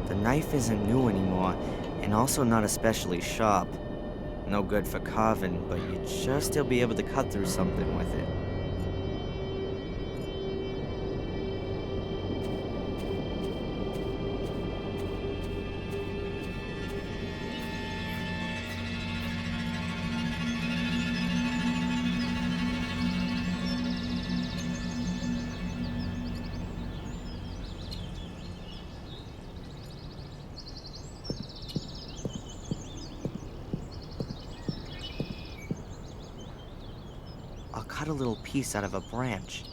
The knife isn't new anymore, and also not especially sharp. No good for carving, but you'd sure still be able to cut through something with it. I'll cut a little piece out of a branch.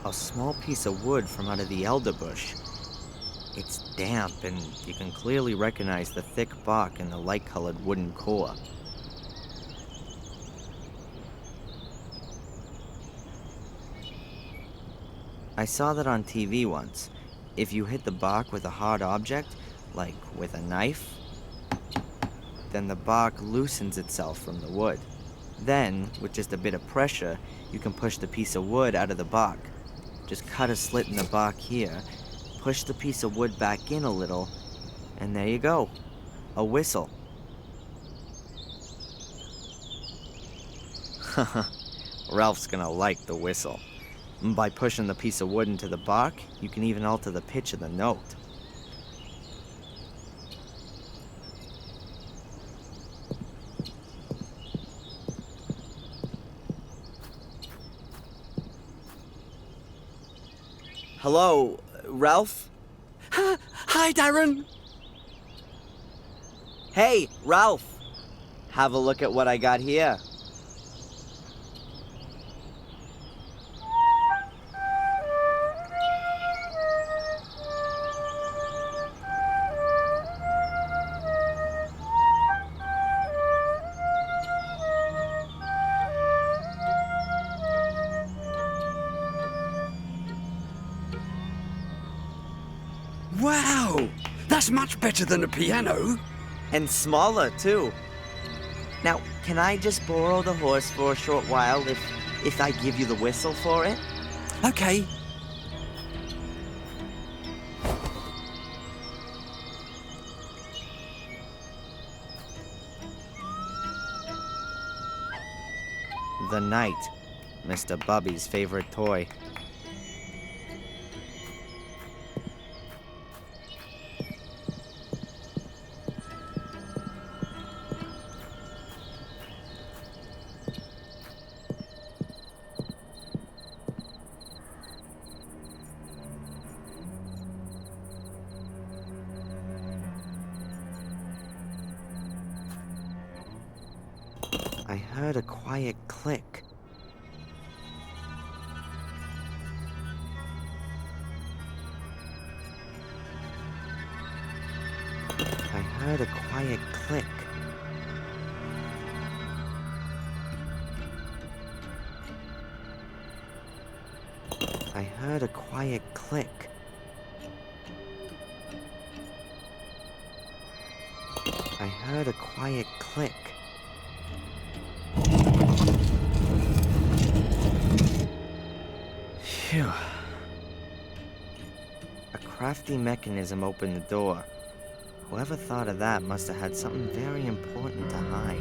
A small piece of wood from out of the elder bush. It's damp, and you can clearly recognize the thick bark and the light-colored wooden core. I saw that on TV once. If you hit the bark with a hard object, like with a knife, then the bark loosens itself from the wood. Then, with just a bit of pressure, you can push the piece of wood out of the bark. Just cut a slit in the bark here, push the piece of wood back in a little, and there you go. A whistle. Ralph's gonna like the whistle. By pushing the piece of wood into the bark, you can even alter the pitch of the note. Hello, Ralph? Hi, Darren. Hey, Ralph! Have a look at what I got here. Wow, that's much better than a piano. And smaller, too. Now, can I just borrow the horse for a short while if I give you the whistle for it? Okay. The knight, Mr. Bubby's favorite toy. I heard a quiet click. I heard a quiet click. I heard a quiet click. I heard a quiet click. Phew. A crafty mechanism opened the door. Whoever thought of that must have had something very important to hide.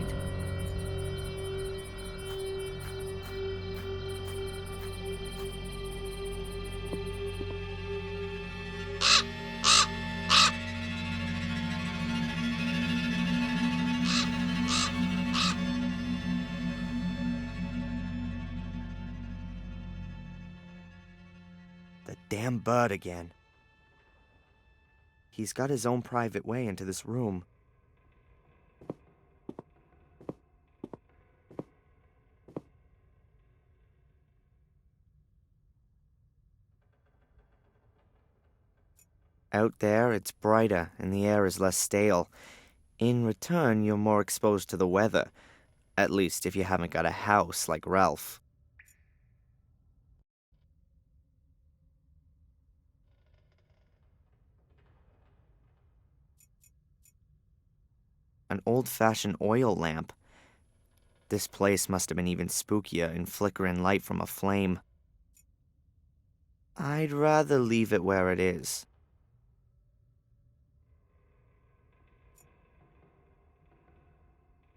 The damn bird again. He's got his own private way into this room. Out there, it's brighter and the air is less stale. In return, you're more exposed to the weather. At least if you haven't got a house like Ralph. an old-fashioned oil lamp. This place must have been even spookier in flickering light from a flame. I'd rather leave it where it is.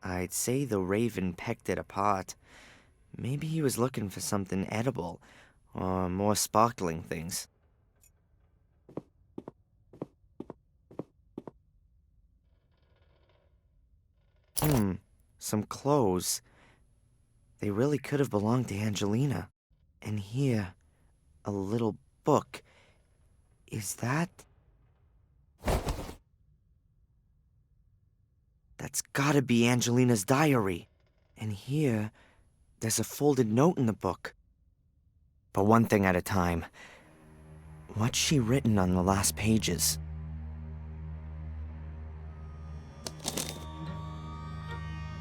I'd say the raven pecked it apart. Maybe he was looking for something edible, or more sparkling things. Some clothes. They really could have belonged to Angelina. And here, a little book. Is that... That's gotta be Angelina's diary. And here, there's a folded note in the book. But one thing at a time. What's she written on the last pages?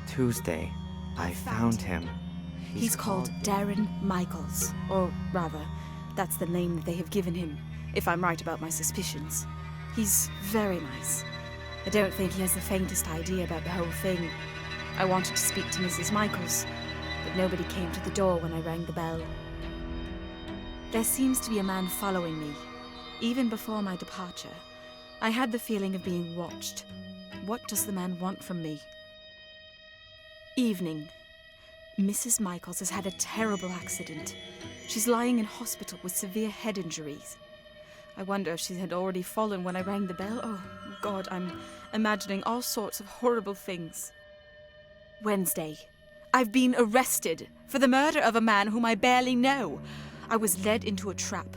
Tuesday, I found him. He's called Darren Michaels. Or rather, that's the name that they have given him, if I'm right about my suspicions. He's very nice. I don't think he has the faintest idea about the whole thing. I wanted to speak to Mrs. Michaels, but nobody came to the door when I rang the bell. There seems to be a man following me. Even before my departure, I had the feeling of being watched. What does the man want from me? Evening. Mrs. Michaels has had a terrible accident. She's lying in hospital with severe head injuries. I wonder if she had already fallen when I rang the bell. Oh, God, I'm imagining all sorts of horrible things. Wednesday. I've been arrested for the murder of a man whom I barely know. I was led into a trap.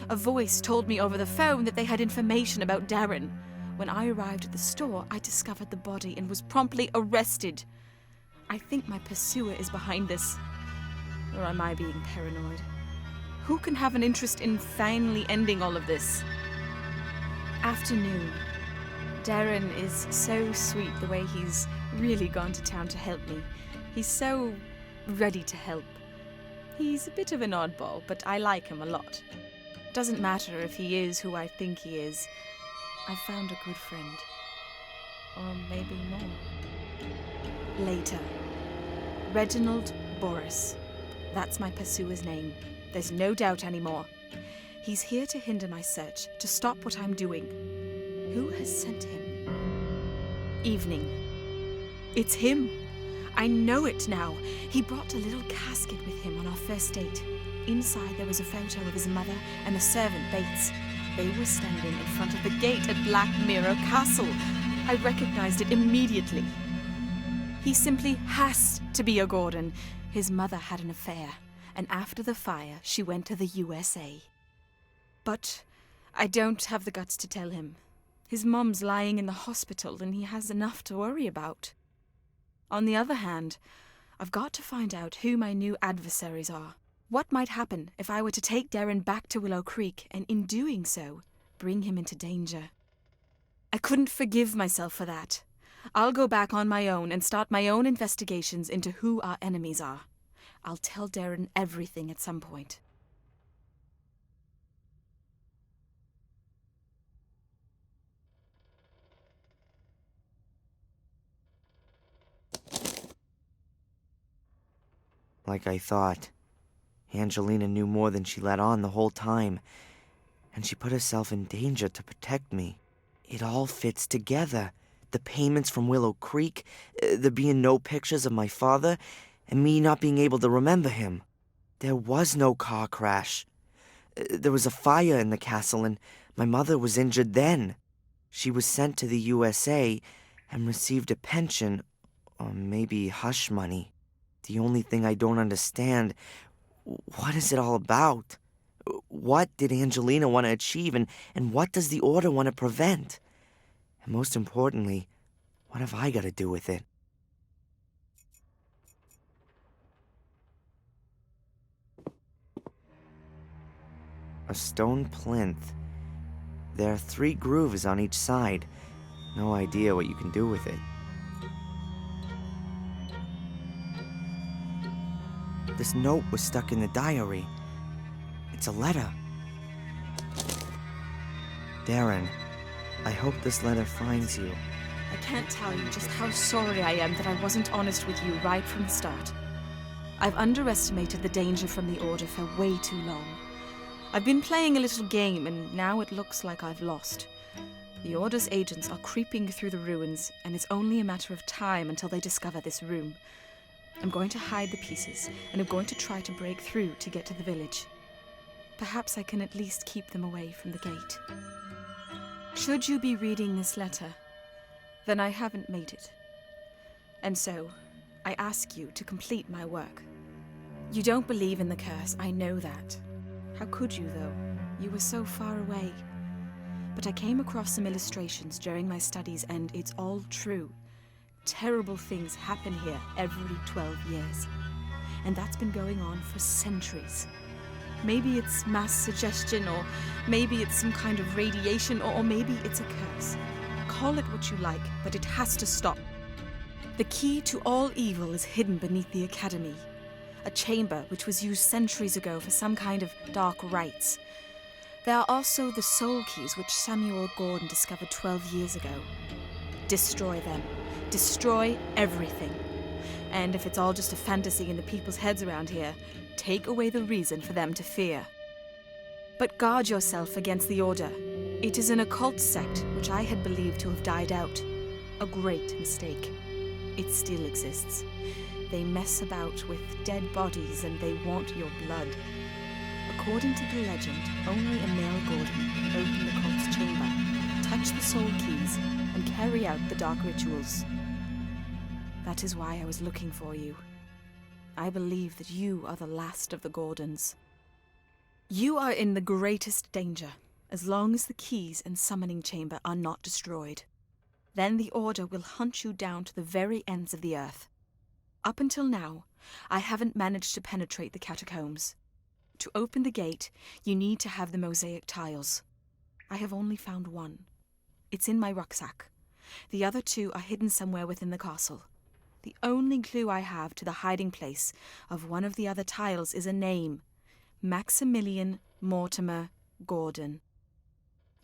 A voice told me over the phone that they had information about Darren. When I arrived at the store, I discovered the body and was promptly arrested. I think my pursuer is behind this. Or am I being paranoid? Who can have an interest in finally ending all of this? Afternoon. Darren is so sweet the way he's really gone to town to help me. He's so ready to help. He's a bit of an oddball, but I like him a lot. Doesn't matter if he is who I think he is. I found a good friend. Or maybe more. Later. Reginald Boris. That's my pursuer's name. There's no doubt anymore. He's here to hinder my search, to stop what I'm doing. Who has sent him? Evening. It's him. I know it now. He brought a little casket with him on our first date. Inside there was a photo of his mother and the servant Bates. They were standing in front of the gate at Black Mirror Castle. I recognized it immediately. He simply has to be a Gordon. His mother had an affair, and after the fire, she went to the USA. But I don't have the guts to tell him. His mum's lying in the hospital, and he has enough to worry about. On the other hand, I've got to find out who my new adversaries are. What might happen if I were to take Darren back to Willow Creek, and in doing so, bring him into danger? I couldn't forgive myself for that. I'll go back on my own and start my own investigations into who our enemies are. I'll tell Darren everything at some point. Like I thought, Angelina knew more than she let on the whole time, and she put herself in danger to protect me. It all fits together. The payments from Willow Creek, there being no pictures of my father, and me not being able to remember him. There was no car crash. There was a fire in the castle, and my mother was injured then. She was sent to the USA and received a pension, or maybe hush money. The only thing I don't understand, what is it all about? What did Angelina want to achieve, and what does the Order want to prevent? And most importantly, what have I got to do with it? A stone plinth. There are 3 grooves on each side. No idea what you can do with it. This note was stuck in the diary. It's a letter. Darren, I hope this letter finds you. I can't tell you just how sorry I am that I wasn't honest with you right from the start. I've underestimated the danger from the Order for way too long. I've been playing a little game, and now it looks like I've lost. The Order's agents are creeping through the ruins, and it's only a matter of time until they discover this room. I'm going to hide the pieces, and I'm going to try to break through to get to the village. Perhaps I can at least keep them away from the gate. Should you be reading this letter, then I haven't made it. And so, I ask you to complete my work. You don't believe in the curse, I know that. How could you, though? You were so far away. But I came across some illustrations during my studies, and it's all true. Terrible things happen here every 12 years. And that's been going on for centuries. Maybe it's mass suggestion, or maybe it's some kind of radiation, or maybe it's a curse. Call it what you like, but it has to stop. The key to all evil is hidden beneath the Academy. A chamber which was used centuries ago for some kind of dark rites. There are also the soul keys which Samuel Gordon discovered 12 years ago. Destroy them. Destroy everything. And if it's all just a fantasy in the people's heads around here, take away the reason for them to fear. But guard yourself against the Order. It is an occult sect which I had believed to have died out. A great mistake. It still exists. They mess about with dead bodies and they want your blood. According to the legend, only a male Gordon can open the cult's chamber, touch the soul keys, and carry out the dark rituals. That is why I was looking for you. I believe that you are the last of the Gordons. You are in the greatest danger, as long as the keys and summoning chamber are not destroyed. Then the Order will hunt you down to the very ends of the earth. Up until now, I haven't managed to penetrate the catacombs. To open the gate, you need to have the mosaic tiles. I have only found one. It's in my rucksack. The other two are hidden somewhere within the castle. The only clue I have to the hiding place of one of the other tiles is a name. Maximilian Mortimer Gordon.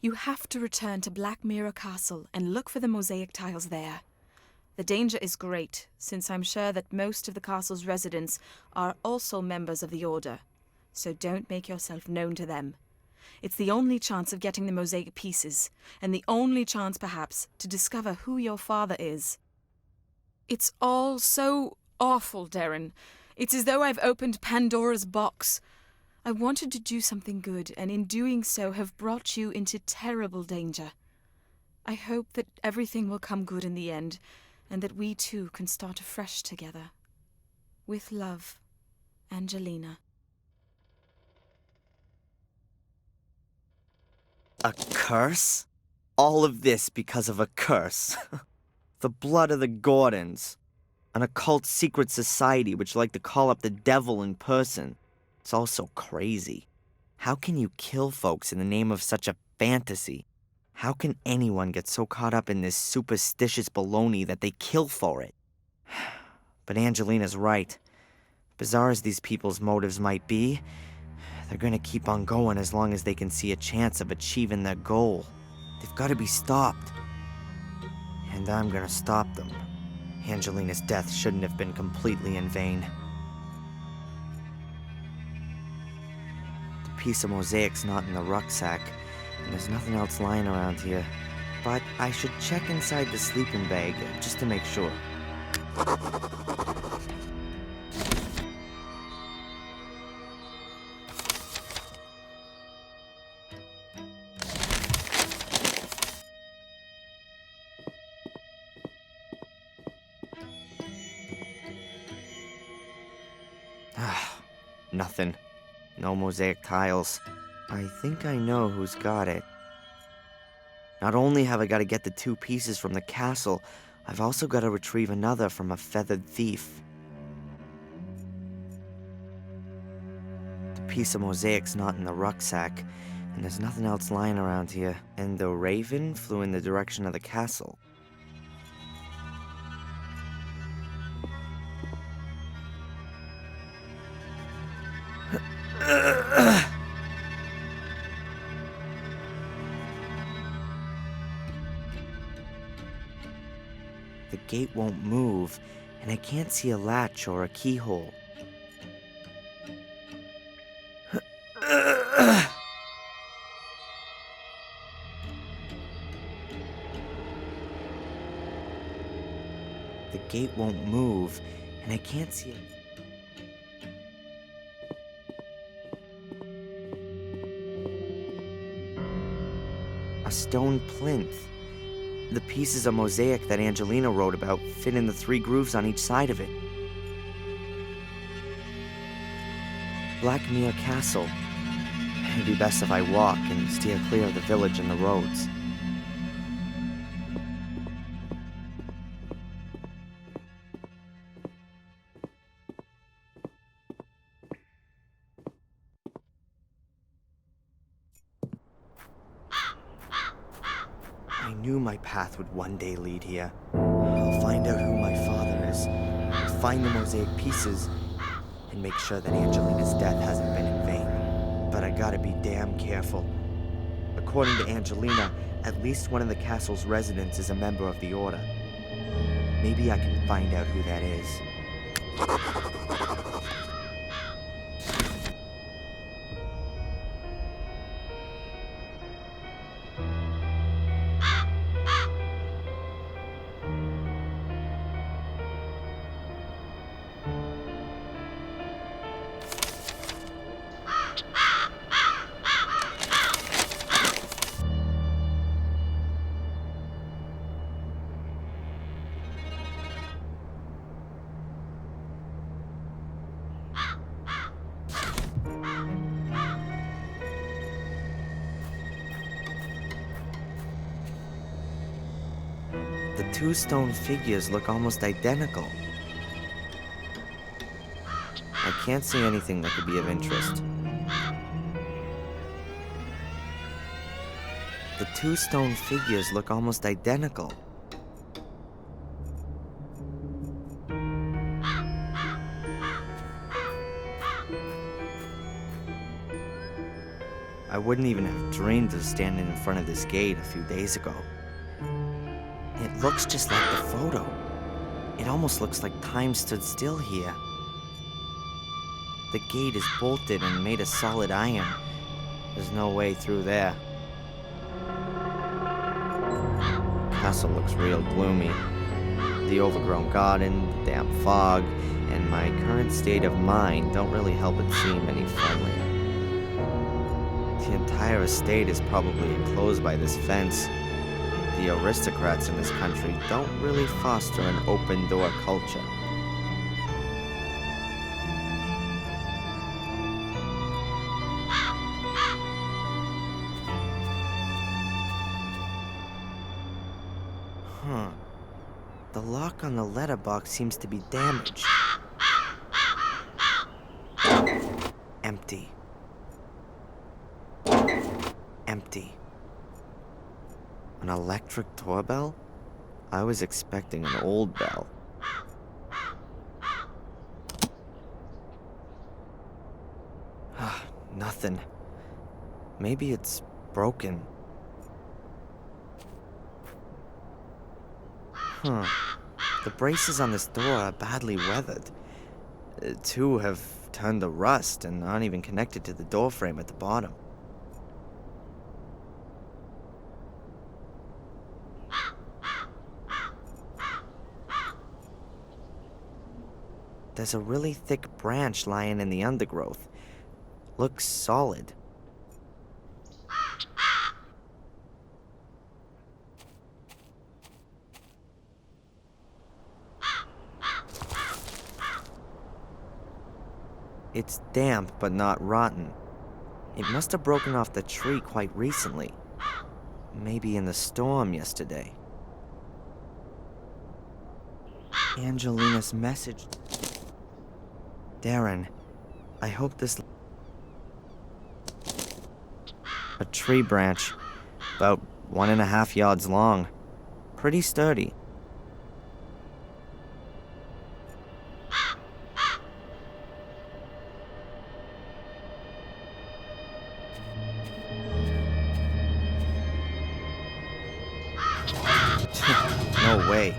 You have to return to Black Mirror Castle and look for the mosaic tiles there. The danger is great, since I'm sure that most of the castle's residents are also members of the Order, so don't make yourself known to them. It's the only chance of getting the mosaic pieces, and the only chance, perhaps, to discover who your father is. It's all so awful, Darren. It's as though I've opened Pandora's box. I wanted to do something good, and in doing so have brought you into terrible danger. I hope that everything will come good in the end, and that we too can start afresh together. With love, Angelina. A curse? All of this because of a curse. The blood of the Gordons. An occult secret society which like to call up the devil in person. It's all so crazy. How can you kill folks in the name of such a fantasy? How can anyone get so caught up in this superstitious baloney that they kill for it? But Angelina's right. Bizarre as these people's motives might be, they're gonna keep on going as long as they can see a chance of achieving their goal. They've gotta be stopped. And I'm gonna stop them. Angelina's death shouldn't have been completely in vain. The piece of mosaic's not in the rucksack, and there's nothing else lying around here. But I should check inside the sleeping bag just to make sure. Nothing. No mosaic tiles. I think I know who's got it. Not only have I got to get the two pieces from the castle, I've also got to retrieve another from a feathered thief. The piece of mosaic's not in the rucksack, and there's nothing else lying around here. And the raven flew in the direction of the castle. The gate won't move, and I can't see a latch or a keyhole. The gate won't move, and I can't see it. A stone plinth. The pieces of mosaic that Angelina wrote about fit in the 3 grooves on each side of it. Blackmere Castle. It'd be best if I walk and steer clear of the village and the roads. I knew my path would one day lead here. I'll find out who my father is, find the mosaic pieces, and make sure that Angelina's death hasn't been in vain. But I gotta be damn careful. According to Angelina, at least one of the castle's residents is a member of the Order. Maybe I can find out who that is. The 2 stone figures look almost identical. I can't see anything that could be of interest. The 2 stone figures look almost identical. I wouldn't even have dreamed of standing in front of this gate a few days ago. It looks just like the photo. It almost looks like time stood still here. The gate is bolted and made of solid iron. There's no way through there. Castle looks real gloomy. The overgrown garden, the damp fog, and my current state of mind don't really help it seem any friendlier. The entire estate is probably enclosed by this fence. The aristocrats in this country don't really foster an open-door culture. The lock on the letterbox seems to be damaged. Empty. Empty. An electric doorbell? I was expecting an old bell. Nothing. Maybe it's broken. The braces on this door are badly weathered. 2 have turned to rust and aren't even connected to the door frame at the bottom. There's a really thick branch lying in the undergrowth. Looks solid. It's damp but not rotten. It must have broken off the tree quite recently. Maybe in the storm yesterday. Angelina's message. Darren, I hope this... A tree branch, about 1.5 yards long. Pretty sturdy. No way.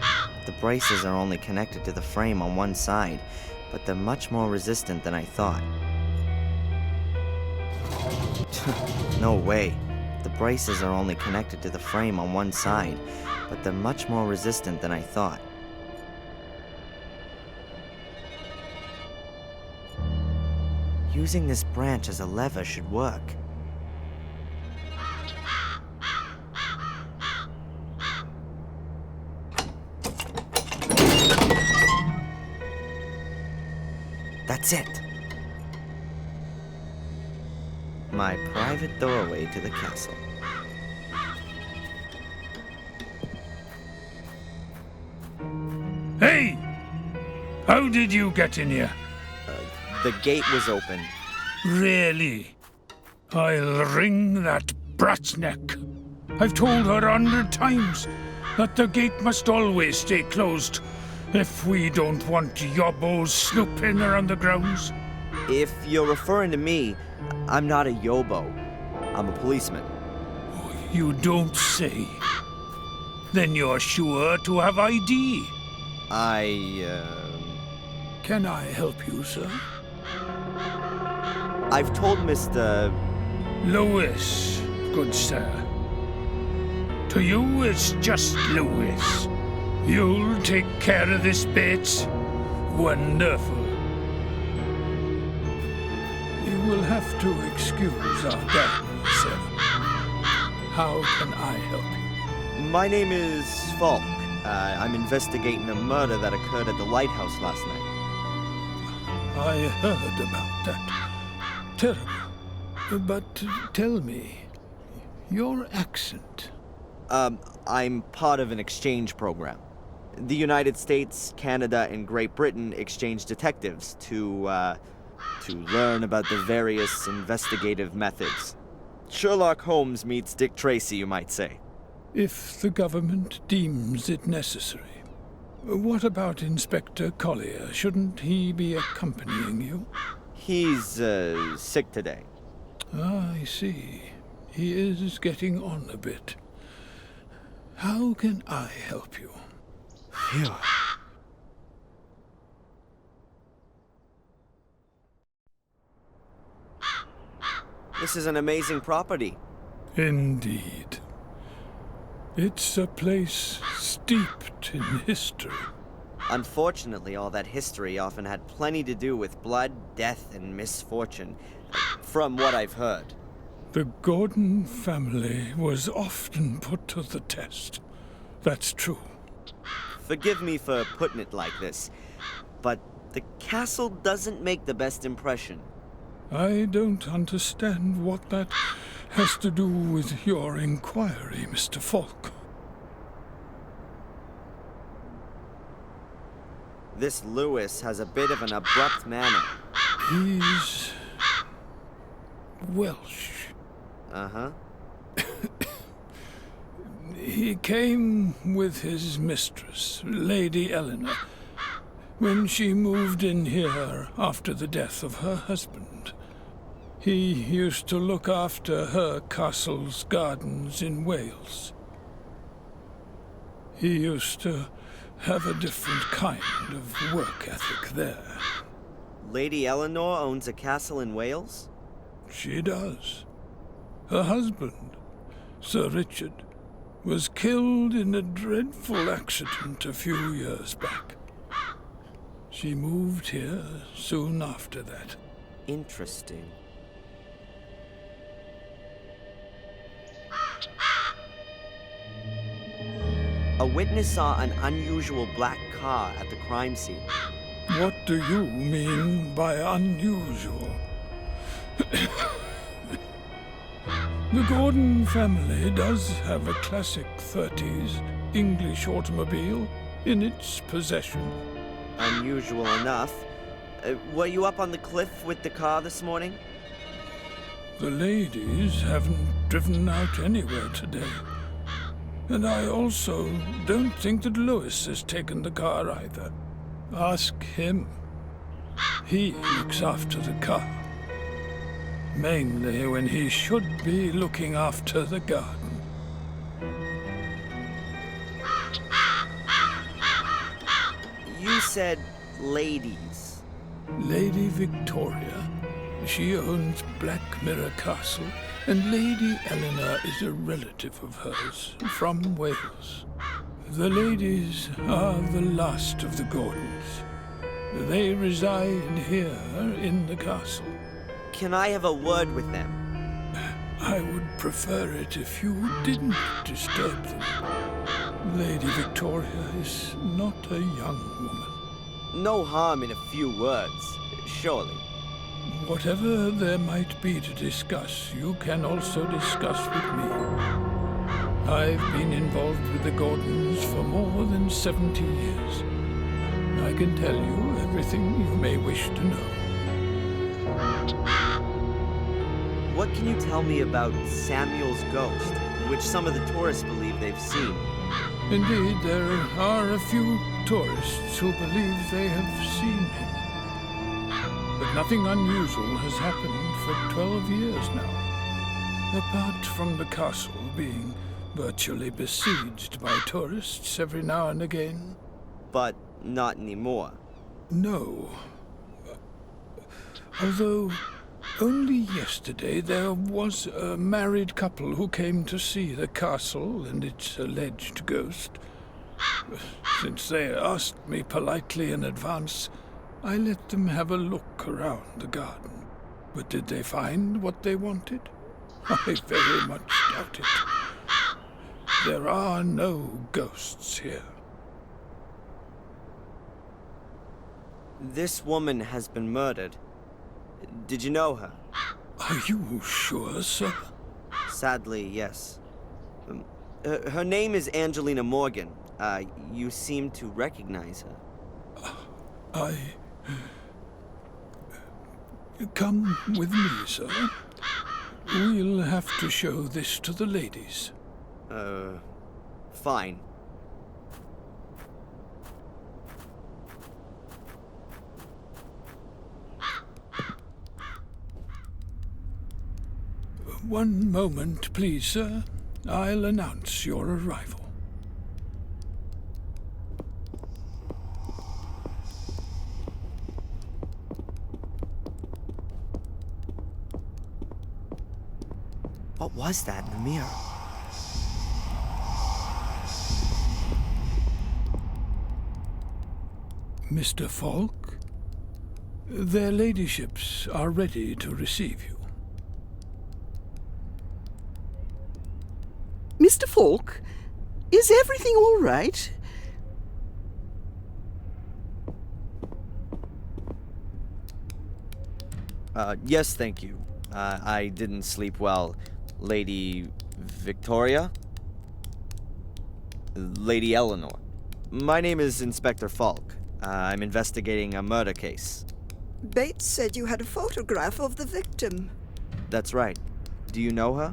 The braces are only connected to the frame on one side, but they're much more resistant than I thought. No way. The braces are only connected to the frame on one side, but they're much more resistant than I thought. Using this branch as a lever should work. That's it. My private doorway to the castle. Hey! How did you get in here? The gate was open. Really? I'll wring that brat's neck. I've told her 100 times that the gate must always stay closed if we don't want yobbos snooping around the grounds. If you're referring to me, I'm not a yobo. I'm a policeman. Oh, you don't say. Then you're sure to have ID. Can I help you, sir? I've told Mr. Lewis, good sir. To you, it's just Lewis. You'll take care of this, Bates? Wonderful. You will have to excuse our garden, sir. How can I help you? My name is Falk. I'm investigating a murder that occurred at the lighthouse last night. I heard about that. Terrible. But tell me, your accent. I'm part of an exchange program. The United States, Canada, and Great Britain exchange detectives to learn about the various investigative methods. Sherlock Holmes meets Dick Tracy, you might say. If the government deems it necessary. What about Inspector Collier? Shouldn't he be accompanying you? He's, sick today. Ah, I see. He is getting on a bit. How can I help you? Phew. This is an amazing property. Indeed. It's a place steeped in history. Unfortunately, all that history often had plenty to do with blood, death, and misfortune, from what I've heard. The Gordon family was often put to the test. That's true. Forgive me for putting it like this, but the castle doesn't make the best impression. I don't understand what that has to do with your inquiry, Mr. Falk. This Lewis has a bit of an abrupt manner. He's Welsh. Uh-huh. He came with his mistress, Lady Eleanor, when she moved in here after the death of her husband. He used to look after her castle's gardens in Wales. He used to have a different kind of work ethic there. Lady Eleanor owns a castle in Wales? She does. Her husband, Sir Richard, was killed in a dreadful accident a few years back. She moved here soon after that. Interesting. A witness saw an unusual black car at the crime scene. What do you mean by unusual? The Gordon family does have a classic 30s English automobile in its possession. Unusual enough. Were you up on the cliff with the car this morning? The ladies haven't driven out anywhere today. And I also don't think that Lewis has taken the car either. Ask him. He looks after the car. Mainly when he should be looking after the garden. said ladies. Lady Victoria. She owns Black Mirror Castle, and Lady Eleanor is a relative of hers from Wales. The ladies are the last of the Gordons. They reside here in the castle. Can I have a word with them? I would prefer it if you didn't disturb them. Lady Victoria is not a young woman. No harm in a few words, surely. Whatever there might be to discuss, you can also discuss with me. I've been involved with the Gordons for more than 70 years. I can tell you everything you may wish to know. What can you tell me about Samuel's ghost, which some of the tourists believe they've seen? Indeed, there are a few tourists who believe they have seen him. But nothing unusual has happened for 12 years now. Apart from the castle being virtually besieged by tourists every now and again. But not anymore. No. Although, only yesterday there was a married couple who came to see the castle and its alleged ghost. Since they asked me politely in advance, I let them have a look around the garden. But did they find what they wanted? I very much doubt it. There are no ghosts here. This woman has been murdered. Did you know her? Are you sure, sir? Sadly, yes. Her name is Angelina Morgan. You seem to recognize her. Come with me, sir. We'll have to show this to the ladies. Fine. One moment, please, sir. I'll announce your arrival. What was that in the mirror? Mr. Falk, their ladyships are ready to receive you. Mr. Falk, is everything all right? Yes, thank you. I didn't sleep well. Lady Victoria? Lady Eleanor. My name is Inspector Falk. I'm investigating a murder case. Bates said you had a photograph of the victim. That's right. Do you know her?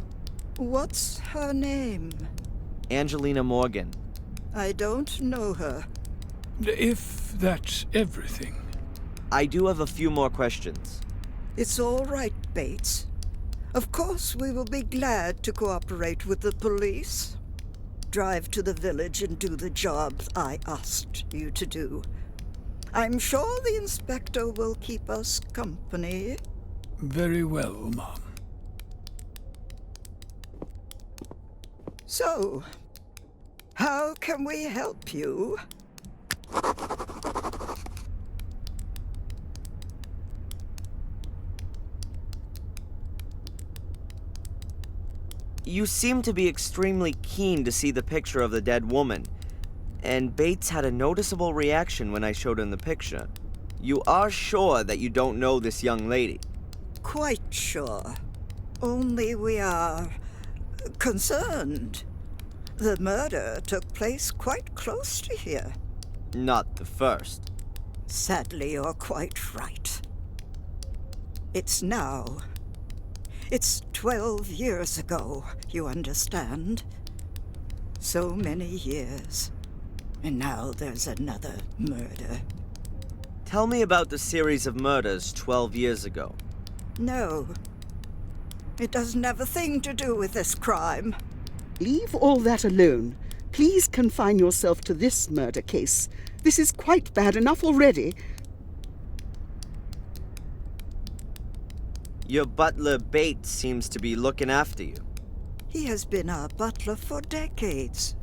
What's her name? Angelina Morgan. I don't know her. If that's everything. I do have a few more questions. It's all right, Bates. Of course, we will be glad to cooperate with the police. Drive to the village and do the job I asked you to do. I'm sure the inspector will keep us company. Very well, Mom. So, how can we help you? You seem to be extremely keen to see the picture of the dead woman, and Bates had a noticeable reaction when I showed him the picture. You are sure that you don't know this young lady? Quite sure. Only we are concerned. The murder took place quite close to here. Not the first. Sadly, you're quite right. It's now. It's 12 years ago, you understand. So many years. And now there's another murder. Tell me about the series of murders 12 years ago. No. It doesn't have a thing to do with this crime. Leave all that alone. Please confine yourself to this murder case. This is quite bad enough already. Your butler Bates seems to be looking after you. He has been our butler for decades.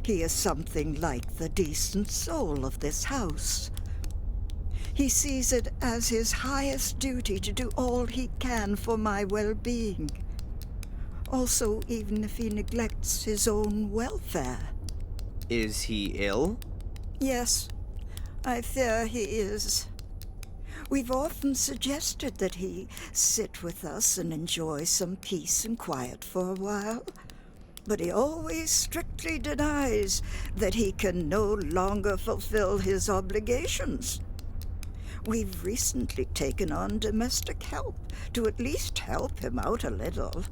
He is something like the decent soul of this house. He sees it as his highest duty to do all he can for my well-being. Also, even if he neglects his own welfare. Is he ill? Yes, I fear he is. We've often suggested that he sit with us and enjoy some peace and quiet for a while, but he always strictly denies that he can no longer fulfill his obligations. We've recently taken on domestic help to at least help him out a little.